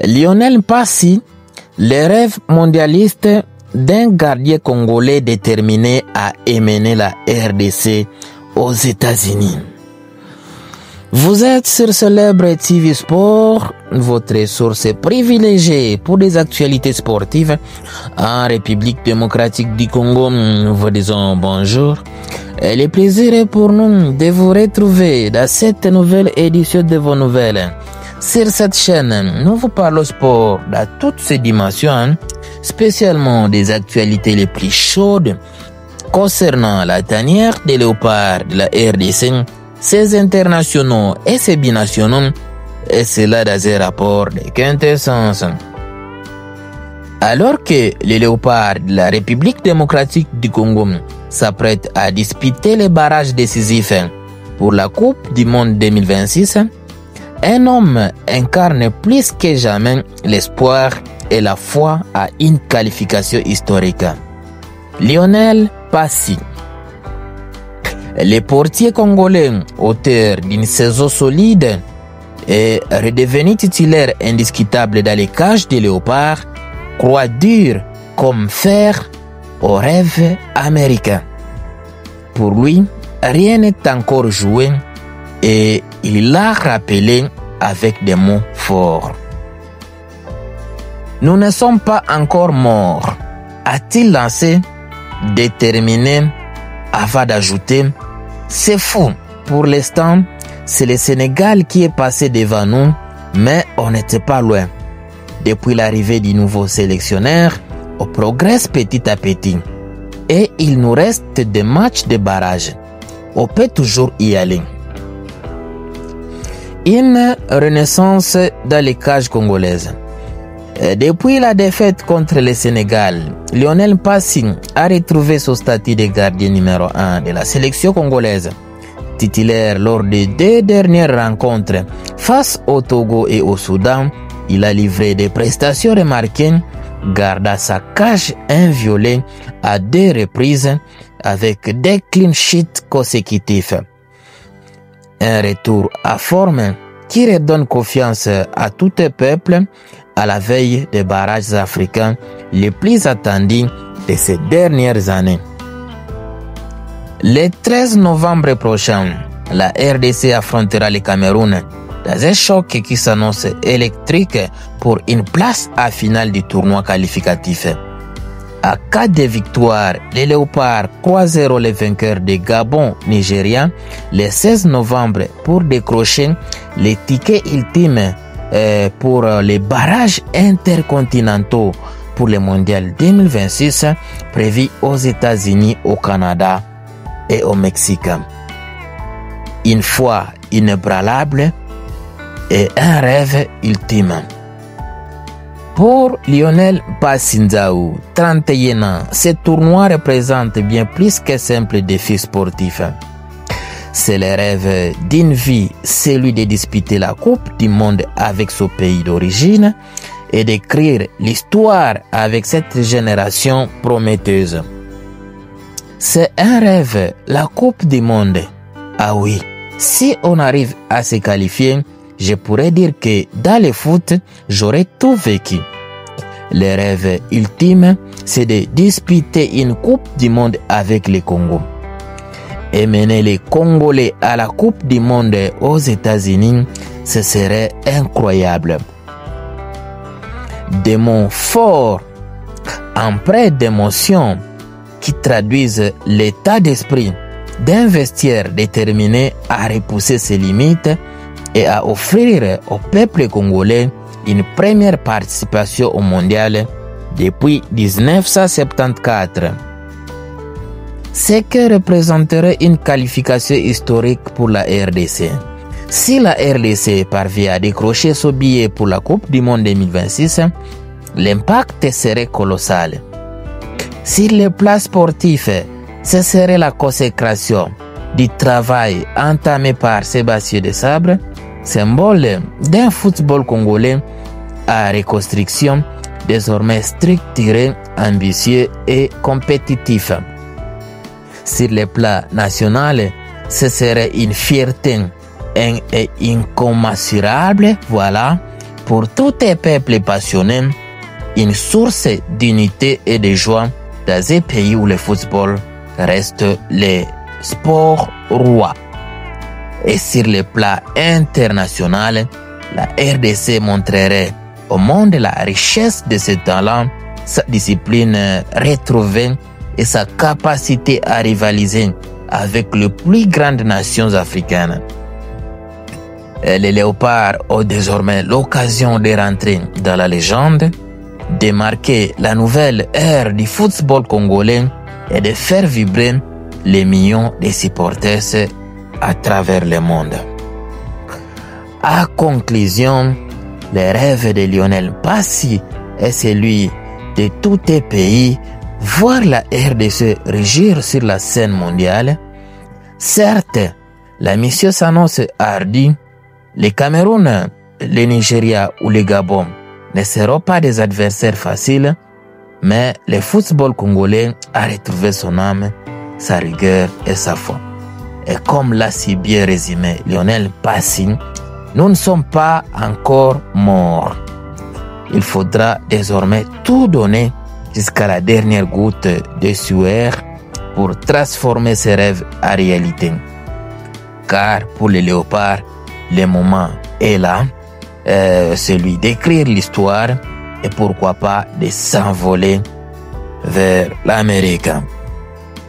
Lionel Passy, le rêve mondialiste d'un gardien congolais déterminé à émener la RDC aux États-Unis. Vous êtes sur Célèbre TV Sport, votre source privilégiée pour des actualités sportives en République démocratique du Congo. Vous disons bonjour. Et le plaisir est pour nous de vous retrouver dans cette nouvelle édition de vos nouvelles. Sur cette chaîne, nous vous parlons sport dans toutes ses dimensions, spécialement des actualités les plus chaudes concernant la tanière des léopards de la RDC, ses internationaux et ses binationaux, et cela dans un rapport de quintessence. Alors que les léopards de la République démocratique du Congo s'apprêtent à disputer les barrages décisifs pour la Coupe du Monde 2026, un homme incarne plus que jamais l'espoir et la foi à une qualification historique. Lionel Passy. Le portier congolais, auteur d'une saison solide, est redevenu titulaire indiscutable dans les cages des léopards, croit dur comme fer au rêve américain. Pour lui, rien n'est encore joué et il l'a rappelé avec des mots forts. Nous ne sommes pas encore morts, a-t-il lancé, déterminé, avant d'ajouter, c'est fou, pour l'instant, c'est le Sénégal qui est passé devant nous, mais on n'était pas loin. Depuis l'arrivée du nouveau sélectionneur, on progresse petit à petit. Et il nous reste des matchs de barrage. On peut toujours y aller. Une renaissance dans les cages congolaises. Depuis la défaite contre le Sénégal, Lionel Passy a retrouvé son statut de gardien numéro 1 de la sélection congolaise. Titulaire lors des 2 dernières rencontres face au Togo et au Soudan, il a livré des prestations remarquées, garda sa cage inviolée à 2 reprises avec des clean sheets consécutifs. Un retour à forme qui redonne confiance à tout un peuple à la veille des barrages africains les plus attendus de ces dernières années. Le 13 novembre prochain, la RDC affrontera le Cameroun dans un choc qui s'annonce électrique pour une place à finale du tournoi qualificatif. À cas de victoire, les Léopards croiseront les vainqueurs de Gabon-Nigeria le 16 novembre pour décrocher les tickets ultimes pour les barrages intercontinentaux pour le mondial 2026 prévu aux États-Unis, au Canada et au Mexique. Une foi inébranlable et un rêve ultime. Pour Lionel Passy, 31 ans, ce tournoi représente bien plus qu'un simple défi sportif. C'est le rêve d'une vie, celui de disputer la Coupe du Monde avec son pays d'origine et d'écrire l'histoire avec cette génération prometteuse. C'est un rêve, la Coupe du Monde. Ah oui, si on arrive à se qualifier, je pourrais dire que dans le foot, j'aurais tout vécu. Le rêve ultime, c'est de disputer une Coupe du Monde avec le Congo. Et mener les Congolais à la Coupe du Monde aux États-Unis, ce serait incroyable. Des mots forts, empreints d'émotion, qui traduisent l'état d'esprit d'un vestiaire déterminé à repousser ses limites et à offrir au peuple congolais une première participation au mondial depuis 1974. Ce que représenterait une qualification historique pour la RDC. Si la RDC parvient à décrocher son billet pour la Coupe du Monde 2026, l'impact serait colossal. Sur le plan sportif, ce serait la consécration du travail entamé par Sébastien Desabre, symbole d'un football congolais à reconstruction désormais structuré, ambitieux et compétitif. Sur le plan national, ce serait une fierté incommensurable, pour tous les peuples passionnés, une source d'unité et de joie dans un pays où le football reste le sport roi. Et sur le plan international, la RDC montrerait au monde la richesse de ses talents, sa discipline retrouvée et sa capacité à rivaliser avec les plus grandes nations africaines. Les Léopards ont désormais l'occasion de rentrer dans la légende, de marquer la nouvelle ère du football congolais et de faire vibrer les millions de supporters à travers le monde. À conclusion, le rêve de Lionel Passy est celui de tous les pays, voir la RDC régir sur la scène mondiale. Certes, la mission s'annonce hardie. Le Cameroun, le Nigeria ou le Gabon ne seront pas des adversaires faciles, mais le football congolais a retrouvé son âme, sa rigueur et sa foi. Et comme l'a si bien résumé Lionel Passy, nous ne sommes pas encore morts. Il faudra désormais tout donner jusqu'à la dernière goutte de sueur pour transformer ses rêves en réalité. Car pour les Léopards, le moment est là, celui d'écrire l'histoire et pourquoi pas de s'envoler vers l'Amérique.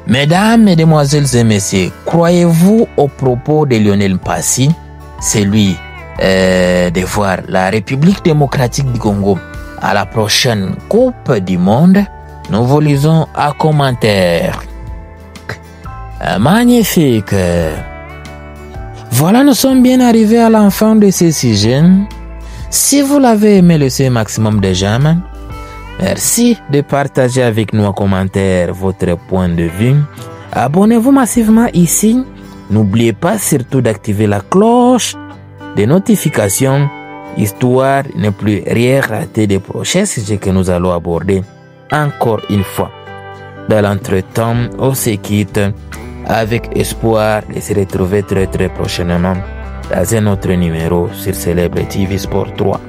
Mesdames, Mesdemoiselles et Messieurs, croyez-vous aux propos de Lionel Passy, celui de voir la République démocratique du Congo à la prochaine Coupe du Monde? Nous vous lisons en commentaire. Magnifique. Voilà, nous sommes bien arrivés à la fin de ce sujet. Si vous l'avez aimé, laissez un maximum de j'aime. Merci de partager avec nous en commentaire votre point de vue. Abonnez-vous massivement ici. N'oubliez pas surtout d'activer la cloche des notifications, histoire de ne plus rien rater des prochains sujets que nous allons aborder encore une fois. Dans l'entretemps, on se quitte avec espoir de se retrouver très prochainement dans un autre numéro sur Célèbre TV Sport 3.